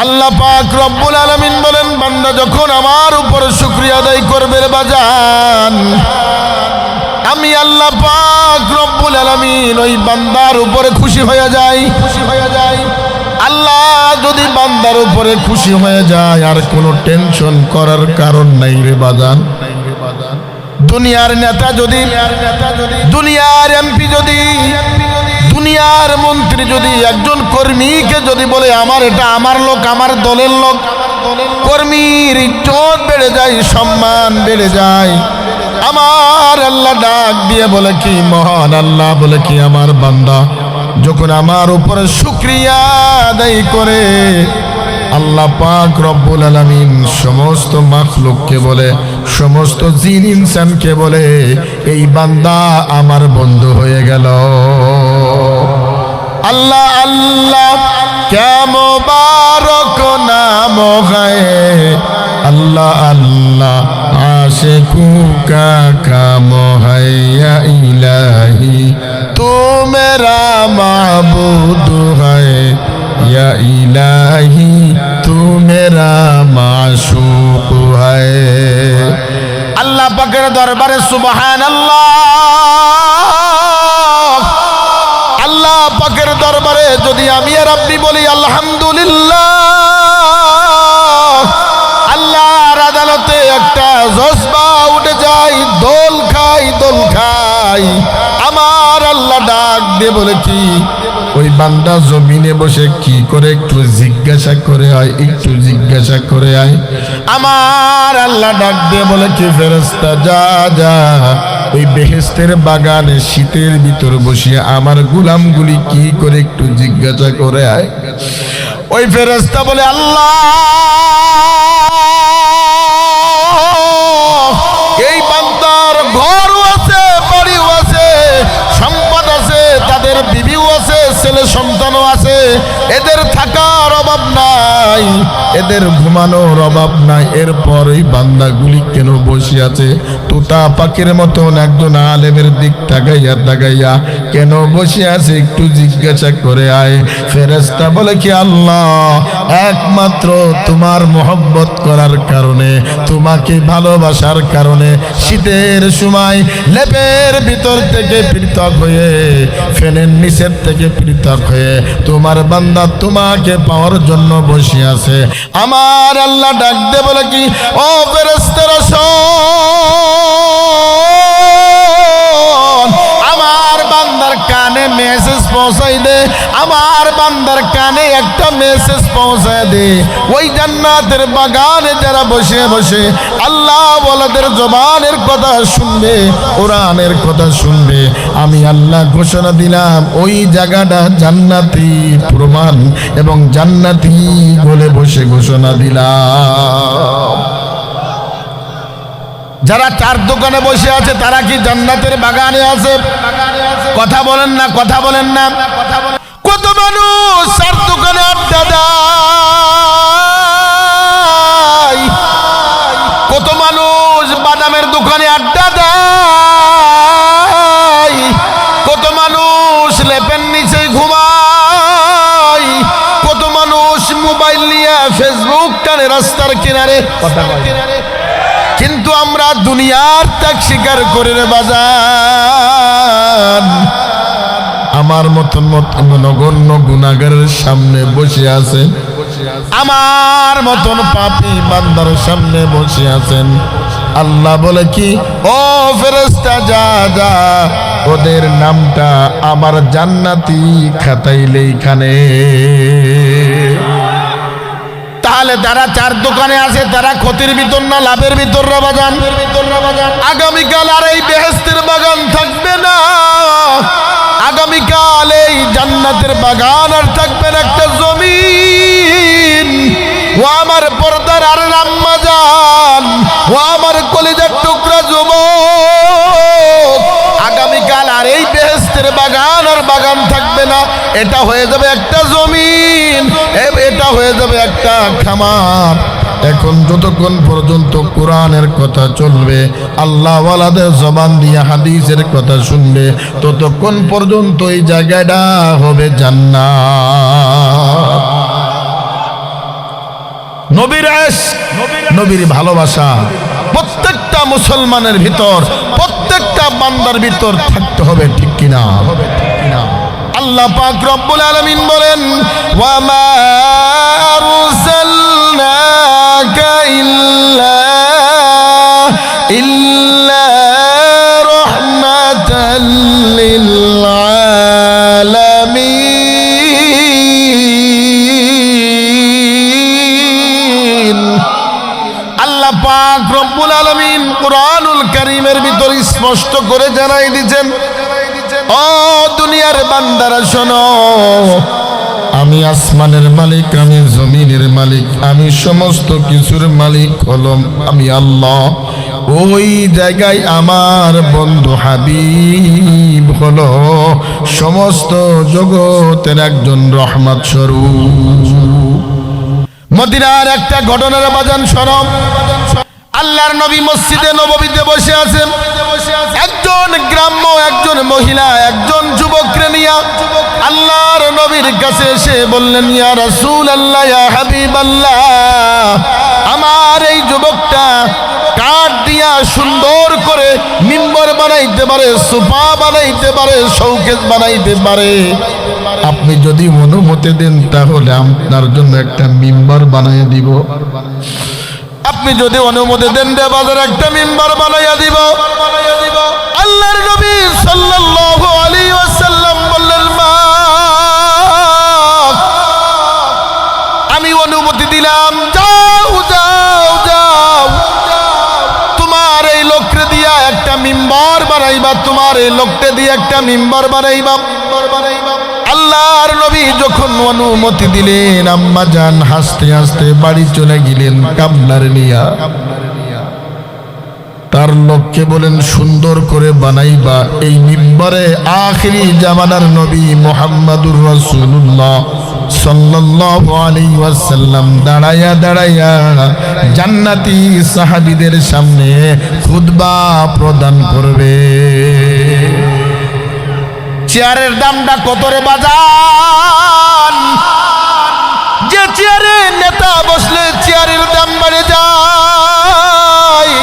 আল্লাহ পাক রব্বুল আলামিন বলেন, বান্দা যখন আমার উপর শুকরিয়া আদায় করবে রে বাজান, আমি আল্লাহ পাক রব্বুল আলামিন ওই বান্দার উপরে খুশি হয়ে যাই। আল্লাহ যদি বান্দার উপরে খুশি হয়ে যায় আর কোনো টেনশন করার কারণ নাই রে বাজান। দুনিয়ার নেতা যদি, দুনিয়ার এমপি যদি, দুনিয়ার মন্ত্রী যদি একজন কর্মীকে যদি বলে আমার এটা আমার লোক, আমার দলের লোক, কর্মীর ইজ্জত বেড়ে যায়, সম্মান বেড়ে যায়। আমার আল্লাহ ডাক দিয়ে বলে কি, মহান আল্লাহ বলে কি, আমার বান্দা যখন আমার উপরে শুকরিয়া আদায় করে, আল্লাহ পাক রব্বুল আলামিন সমস্ত মাখলুককে বলে, সমস্ত জিন ইনসানকে বলে, এই বান্দা আমার বন্ধু হয়ে গেল। আল্লাহ আল্লাহ ক্যা মুবারক নাম है, अल्लाह अल्लाह आशिकू का काम है, या इलाही तू मेरा माबूद है, या इलाही तू मेरा माशूक है। अल्लाह पाकेर दरबारे सुबहानाल्लाह, আল্লাহ পাকের দরবারে যদি আমি আর আপনি বলি আলহামদুলিল্লাহ, আল্লাহর আদালতে একটা জজবা উঠে যায়, দোল খাই দোল খাই। আমার আল্লাহ ডাক দিয়ে বলে কি, ওই বান্দা জমিনে বসে কি করে একটু জিজ্ঞাসা করে আয়, একটু জিজ্ঞাসা করে আয়। আমার আল্লাহ ডাক দিয়ে বলে কি, ফেরেশতা যা যা ওই বেহেশতের বাগানে শীতের ভিতর বসিয়ে আমার গোলামগুলি কি করে একটু জিজ্ঞাসা করে আয়। ওই ফেরেশতা বলে আল্লাহ এই বান্দার ঘরও আছে, বাড়িও আছে, সম্পদ আছে, তাদের বিবিও আছে, ছেলে সন্তানও আছে, এদের থাকার অভাব নাই, এদের ঘুমানোর অভাব নাই, এরপর এই বান্দাগুলি কেন বসে আছে? তোতা পাখির মতন একজন আলেমের দিক তাকাইয়া তাকাইয়া কেন বসে আছে একটু জিজ্ঞাসা করে আয়। ফেরেশতা বলে কি, আল্লাহ একমাত্র তোমার মহব্বত করার কারণে, তোমাকে ভালোবাসার কারণে শীতের সময় লেপের ভিতর থেকে পৃথক হয়ে, ফ্যানের নিচের থেকে পৃথক হয়ে তোমার বান্দা তোমাকে পাওয়ার জন্য বসে আছে। আমার আল্লাহ ডাক দে বলে কি, ও ফেরেশতারা শোন, আমার বান্দার কানে মেসেজ পৌঁছাই দে, আমার বান্দার কানে একটা মেসেজ পৌঁছায় দে। ওই জান্নাতের বাগানে যারা বসে বসে আল্লাহ ওয়ালাদের জবানের কথা শুনবে, কোরআনের কথা শুনবে, আমি আল্লাহ ঘোষণা দিলাম ওই জায়গাটা জান্নাতি প্রমাণ এবং জান্নাতি বলে বসে ঘোষণা দিলাম। যারা চার দোকানে বসে আছে তারা কি জান্নাতের বাগানে আছে? কথা বলেন না, কথা বলেন না। কত মানুষ চার দোকানে আড্ডা দেয়, কত মানুষ বাদামের দোকানে আড্ডা দেয়, কত মানুষ লেপের নিচে ঘুমায়, কত মানুষ মোবাইল নিয়ে ফেসবুক টানে রাস্তার কিনারে। কিন্তু আমরা দুনিয়ার ত্যাগ স্বীকার করে রে বাজান, আমার মতন নগণ্য গুনাহগারের সামনে বসে আছেন, আমার মতন পাপী বান্দার সামনে বসে আছেন। আল্লাহ বলে কি, ও ফেরেশতা যা যা ওদের নামটা আমার জান্নাতি খাতায় লেখানে। তাহলে তারা চার দোকানে আছে, তারা ক্ষতির ভিতর না লাভের ভিতর রে বাজান? আগামীকাল আর এই বেহেশতের বাগান থাকবে না, আগামীকাল এই জান্নাতের বাগান আর থাকবে না, একটা জমিন। ও আমার পর্দার আর আম্মা জান, ও আমার কলিজার টুকরা যুবক, আগামীকাল আর এই বেহেশতের বাগান আর বাগান থাকবে না, এটা হয়ে যাবে একটা জমিন, এটা হয়ে যাবে একটা খামার। এখন যতক্ষণ পর্যন্ত কোরআনের কথা চলবে, আল্লাহ ওয়ালাদের জবান দিয়ে হাদিসের কথা শুনবে, ততক্ষণ পর্যন্ত এই জায়গাটা হবে জান্নাত। নবীর ইশক, নবীর ভালোবাসা প্রত্যেকটা মুসলমানের ভিতর, প্রত্যেকটা বান্দার ভিতর থাকতে হবে, ঠিক কিনা? আল্লাহ পাক রব্বুল আলামিন বলেন, ওয়া মা আরসালনাকা ইল্লা রাহমাতাল লিল আলামিন। আল্লাহ পাক রব্বুল আলামিন কুরআনুল কারীমের ভিতর স্পষ্ট করে জানাই দিয়েছেন, ও দুনিয়ার বান্দারা শোনো, আমি আসমানের মালিক, আমি জমিনের মালিক, আমি সমস্ত কিছুর মালিক হলাম আমি আল্লাহ। ওই জায়গায় আমার বন্ধু হাবিব হলো সমস্ত জগতের একজন রহমত স্বরূপ। মদিনার একটা ঘটনার বাজান শোনো। আল্লাহর নবী মসজিদে নববীতে বসে আছেন। একজন গ্রাম্য, একজন মহিলা, একজন যুবককে নিয়ে আল্লাহর নবীর কাছে এসে বললেন, ইয়া রাসূলুল্লাহ, ইয়া হাবিবাল্লাহ, আমার এই যুবকটা কাঠ দিয়া সুন্দর করে মিম্বর বানাইতে পারে, সোফা বানাইতে পারে, শোকেস বানাইতে পারে। আপনি যদি অনুমতি দেন তাহলে আপনার জন্য একটা মিম্বর বানাইয়া দিব। আপনি যদি অনুমতি দেন রে বাজার একটা মিম্বর বানাইয়া দিব। আল্লাহর নবী সাল্লাল্লাহু আলাইহি ওয়াসাল্লাম বললেন, মা, আমি অনুমতি দিলাম, যাও যাও যাও, তোমার এই লোককে দিয়া একটা মিম্বর বানাইবা, তোমার এই লোককে দিয়ে একটা মিম্বর বানাইবা। আল্লাহর নবী যখন অনুমতি দিলেন, আম্মা জান হাসতে হাসতে বাড়ি চলে গেলেন কামলার নিয়া। তার লোককে বলেন, সুন্দর করে বানাইবা এই মিম্বরে আখিরি জামানার নবী মুহাম্মাদুর রাসূলুল্লাহ সাল্লাল্লাহু আলাইহি ওয়াসাল্লাম দাঁড়ায়া দাঁড়ায়া জান্নাতি সাহাবীদের সামনে খুতবা প্রদান করবে। চেয়ারের দামটা কত রে বাজান? যে চেয়ারে নেতা বসলে চেয়ারের দাম বেড়ে যায়,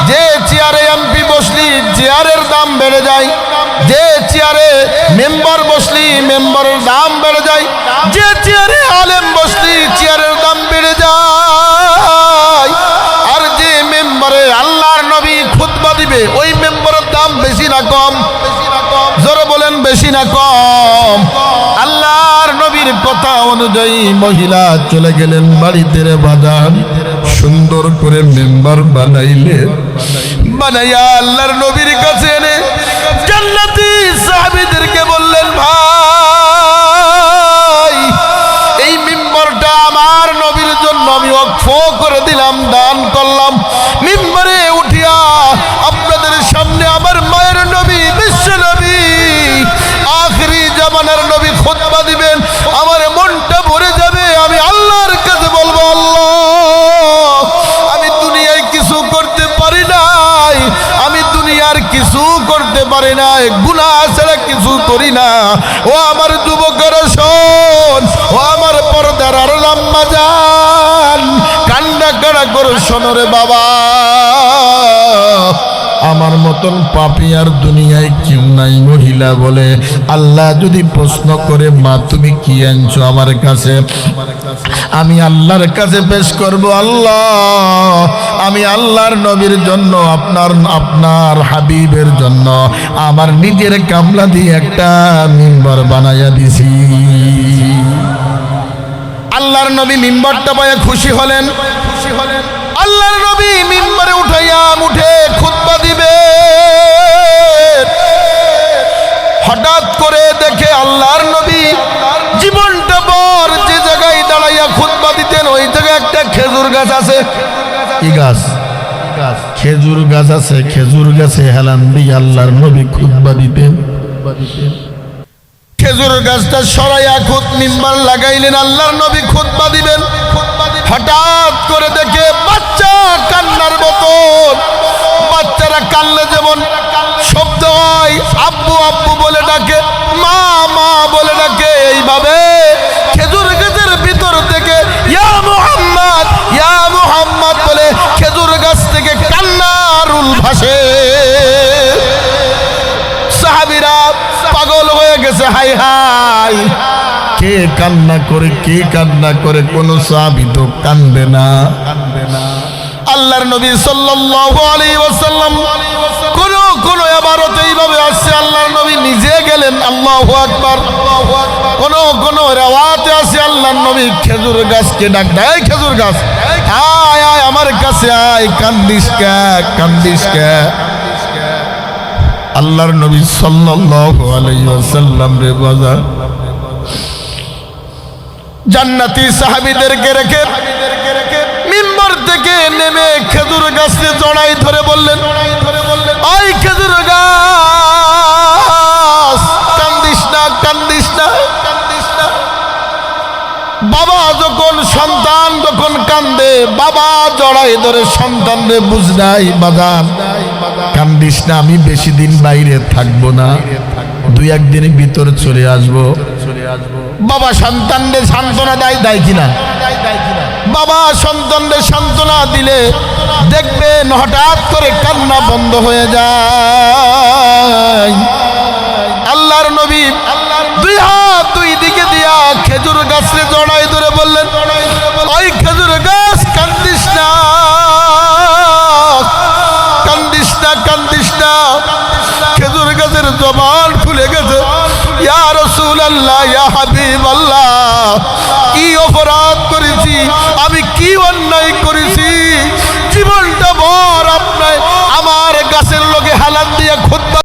যে চেয়ারে এমপি বসলি চেয়ারের দাম বেড়ে যায়, যে চেয়ারে মেম্বার বসলি মেম্বারের দাম বেড়ে যায়, যে চেয়ারে আলেম বসলি চেয়ারের দাম বেড়ে যায়। আর যে মেম্বারে আল্লাহর নবী খুতবা দিবে ওই মেম্বারের দাম বেশি না কম? জোরে বলেন, বেশি না কম? আল্লাহর নবীর কথা অনুযায়ী মহিলা চলে গেলেন বাড়িতে রে বাজান। সুন্দর করে মেম্বার বানাইলেন, বানাইয়া আল্লাহর নবীর কাছে এনে জান্নাতি সাহাবীদেরকে বললেন, ভাই, এই মিম্বরটা আমার নবীর জন্য আমি ওয়াকফ করে দিলাম, দান করলাম। মিম্বরে উঠিয়া আপনাদের সামনে আমার মায়ের নবী, বিশ্ব নবী, আখিরি জামানার নবী খুতবা দিবেন। আমার মনটা ভরে যাবে। আমি আল্লাহর কাছে বলবো, আল্লাহ, আমি দুনিয়ায় কিছু করতে পারি নাই, আমি দুনিয়ার কিছু করতে পারি নাই, গুনাহ ছাড়া কিছু করি না। ও আমার যুবকেরা শোন, ও আমার পর্দার আর আম্মা জান, কান্না কাড়া করে শোনো রে বাবা, আমার মতন পাপী আর দুনিয়ায় কেউ নাই। মহিলা বলে, আল্লাহ যদি প্রশ্ন করে, মা তুমি কি আনছো আমার কাছে? আমি আল্লাহর কাছে পেশ করব, আল্লাহ, আমি আল্লাহর নবীর জন্য, আপনার হাবিবের জন্য আমার নিজের কামলা দিয়ে একটা মিম্বর বানাইয়া দিছি। আল্লাহর নবী মিম্বরটা পাইয়া খুশি হলেন। আল্লাহর নবী মিম্বরে উঠে খুতবা দিবে। হঠাৎ করে দেখে আল্লাহর নবী জীবনটা ভর যে জায়গায় দাঁড়াইয়া খুতবা দিতেন ওই জায়গায় একটা খেজুর গাছ আছে। কি গাছ? খেজুর গাছ আছে। খেজুর গাছে হেলান দিয়ে আল্লাহর নবী খুতবা দিতেন। খেজুর গাছটা সরাইয়া মিম্বার লাগাইলেন, আল্লাহর নবী খুতবা দিবেন। হঠাৎ করে দেখে বাচ্চা কান্নার মতন, বাচ্চারা কান্না যেমন শব্দ হয়, আব্বু আব্বু বলে ডাকে, মা মা বলে ডাকে, এইভাবে খেজুর গাছের ভিতর থেকে ইয়া মুহাম্মদ ভাসে। সাহাবীরা পাগল হয়ে গেছে, হাই হাই কে কান্না করে, কে কান্না করে? কোন সাহাবী তো কান্দে না। আল্লাহর নবী সাল্লাল্লাহু আলাইহি ওয়াসাল্লাম কোন ইবারতে এইভাবে আসছে, আল্লাহর নবী নিজে গেলেন, আল্লাহু আকবার। কোন রাওয়াতে আছে আল্লাহর নবী খেজুর গাছকে ডাক দেয়, খেজুর গাছ আয় আয় আমার কাছে আয়, কান্দিস কে, কান্দিস কে? আল্লাহর নবী সাল্লাল্লাহু আলাইহি ওয়াসাল্লাম রে বাজার জান্নাতি সাহাবীদেরকে রেখে মিম্বর থেকে নেমে খেজুর গাছে জড়াই ধরে বললেন, ওই খেজুর গাছ কান্দিস না, কান্দিস না, কান্দিস না। বাবা যখন সন্তান যখন কান্দে, বাবা জড়াই ধরে সন্তান রে বুঝ নাই বাজান, কান্দিস না, আমি বেশি দিন বাইরে থাকবো না, 2-1 দিনের ভিতরে চলে আসবো। বাবা সন্তানদের সান্ত্বনা দেয় কিনা? বাবা সন্তানদের সান্ত্বনা দিলে দেখবেন হঠাৎ করে কান্না বন্ধ হয়ে যায়। আল্লাহর নবী 2 হাত 2 দিকে দিয়া খেজুর গাছে জড়াই ধরে বললেন, ওই খেজুর গাছ কান্দিস না, কান্দিস না, কান্দিস না। খেজুর গাছের জবান খুলে গেছে, ইয়া রাসূলুল্লাহ, ইয়া হাবিবাল্লাহ, কি অপরাধ করেছি আমি, কি অন্যায় করেছি? জীবনটা ভর আপনার আমার গাছের লগে হালাত দিয়ে খুতবা